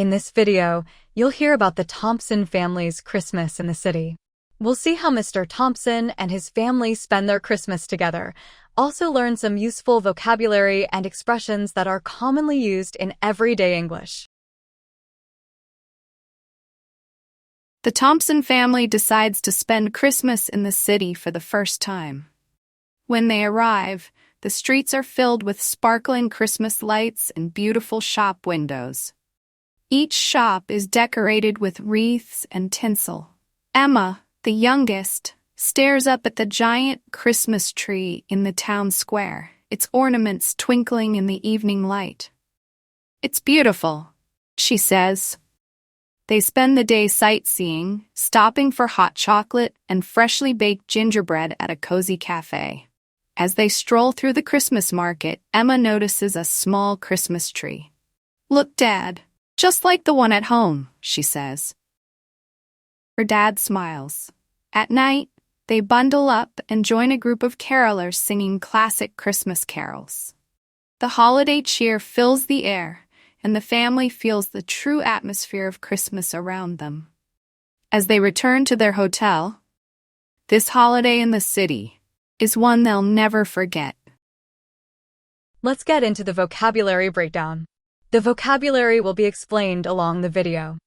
In this video, you'll hear about the Thompson family's Christmas in the city. We'll see how Mr. Thompson and his family spend their Christmas together. Also learn some useful vocabulary and expressions that are commonly used in everyday English. The Thompson family decides to spend Christmas in the city for the first time. When they arrive, the streets are filled with sparkling Christmas lights and beautiful shop windows. Each shop is decorated with wreaths and tinsel. Emma, the youngest, stares up at the giant Christmas tree in the town square, its ornaments twinkling in the evening light. "It's beautiful," she says. They spend the day sightseeing, stopping for hot chocolate and freshly baked gingerbread at a cozy cafe. As they stroll through the Christmas market, Emma notices a small Christmas tree. "Look, Dad, just like the one at home," she says. Her dad smiles. At night, they bundle up and join a group of carolers singing classic Christmas carols. The holiday cheer fills the air, and the family feels the true atmosphere of Christmas around them. As they return to their hotel, this holiday in the city is one they'll never forget. Let's get into the vocabulary breakdown. The vocabulary will be explained along the video.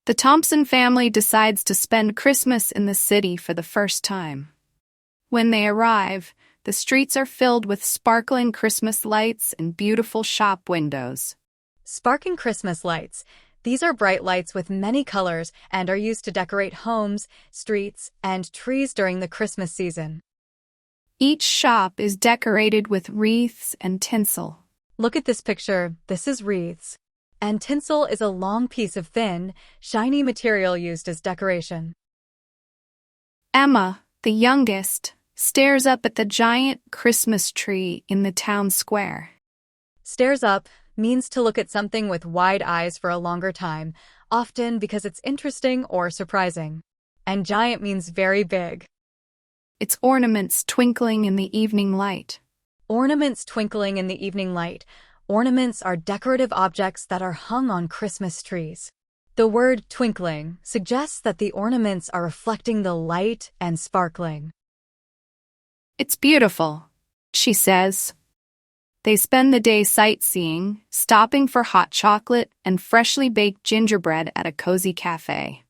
The Thompson family decides to spend Christmas in the city for the first time. When they arrive, the streets are filled with sparkling Christmas lights and beautiful shop windows. Sparkling Christmas lights. These are bright lights with many colors and are used to decorate homes, streets, and trees during the Christmas season. Each shop is decorated with wreaths and tinsel. Look at this picture. This is wreaths. And tinsel is a long piece of thin, shiny material used as decoration. Emma, the youngest, stares up at the giant Christmas tree in the town square. Stares up means to look at something with wide eyes for a longer time, often because it's interesting or surprising. And giant means very big. Its ornaments twinkling in the evening light. Ornaments twinkling in the evening light. Ornaments are decorative objects that are hung on Christmas trees. The word twinkling suggests that the ornaments are reflecting the light and sparkling. "It's beautiful," she says. They spend the day sightseeing, stopping for hot chocolate and freshly baked gingerbread at a cozy cafe.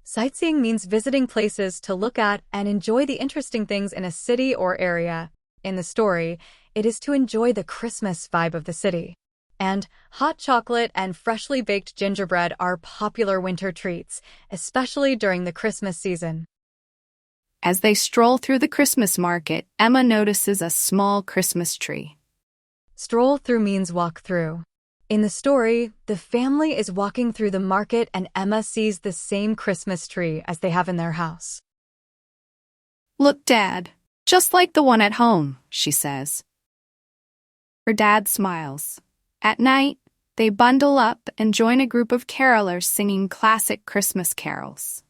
Sightseeing means visiting places to look at and enjoy the interesting things in a city or area. In the story, it is to enjoy the Christmas vibe of the city. And hot chocolate and freshly baked gingerbread are popular winter treats, especially during the Christmas season. As they stroll through the Christmas market, Emma notices a small Christmas tree. Stroll through means walk through. In the story, the family is walking through the market and Emma sees the same Christmas tree as they have in their house. "Look, Dad, just like the one at home," she says. Her dad smiles. At night, they bundle up and join a group of carolers singing classic Christmas carols.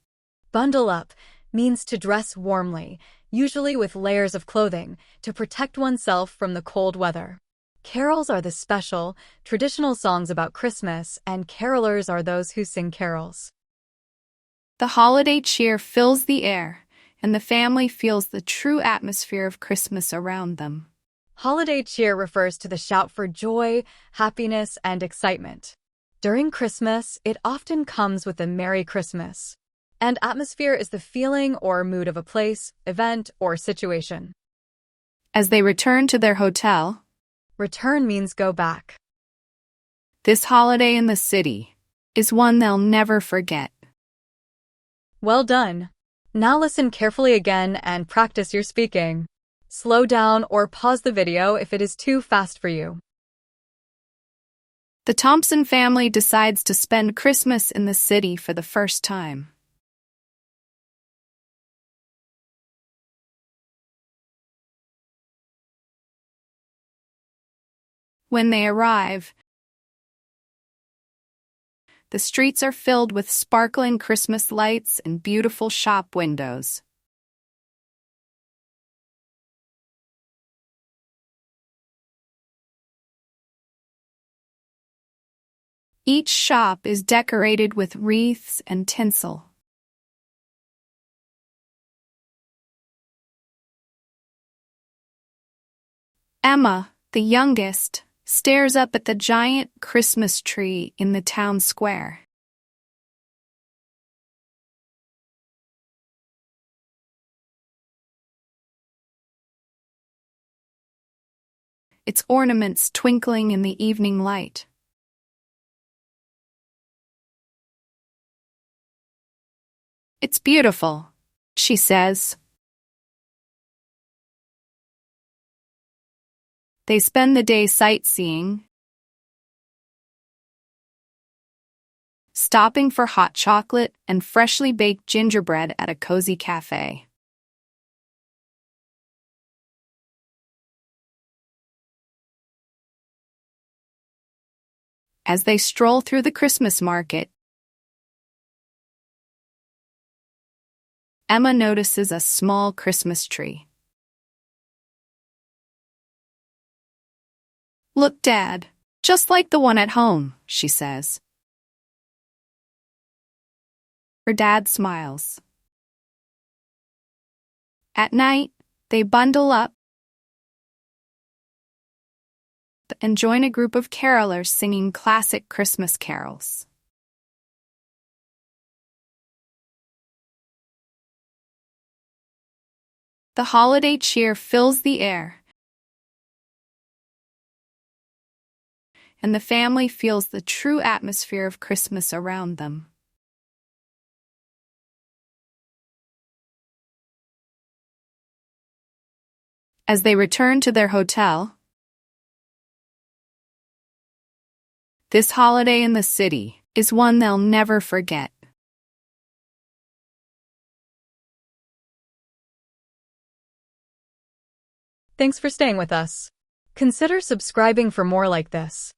Bundle up means to dress warmly, usually with layers of clothing, to protect oneself from the cold weather. Carols are the special, traditional songs about Christmas, and carolers are those who sing carols. The holiday cheer fills the air, and the family feels the true atmosphere of Christmas around them. Holiday cheer refers to the shout for joy, happiness, and excitement. During Christmas, it often comes with a Merry Christmas. And atmosphere is the feeling or mood of a place, event, or situation. As they return to their hotel, return means go back. This holiday in the city is one they'll never forget. Well done. Now listen carefully again and practice your speaking. Slow down or pause the video if it is too fast for you. The Thompson family decides to spend Christmas in the city for the first time. When they arrive, the streets are filled with sparkling Christmas lights and beautiful shop windows. Each shop is decorated with wreaths and tinsel. Emma, the youngest, stares up at the giant Christmas tree in the town square. Its ornaments twinkling in the evening light. "It's beautiful," she says. They spend the day sightseeing, stopping for hot chocolate and freshly baked gingerbread at a cozy cafe. As they stroll through the Christmas market, Emma notices a small Christmas tree. "Look, Dad, just like the one at home," she says. Her dad smiles. At night, they bundle up and join a group of carolers singing classic Christmas carols. The holiday cheer fills the air, and the family feels the true atmosphere of Christmas around them. As they return to their hotel, this holiday in the city is one they'll never forget. Thanks for staying with us. Consider subscribing for more like this.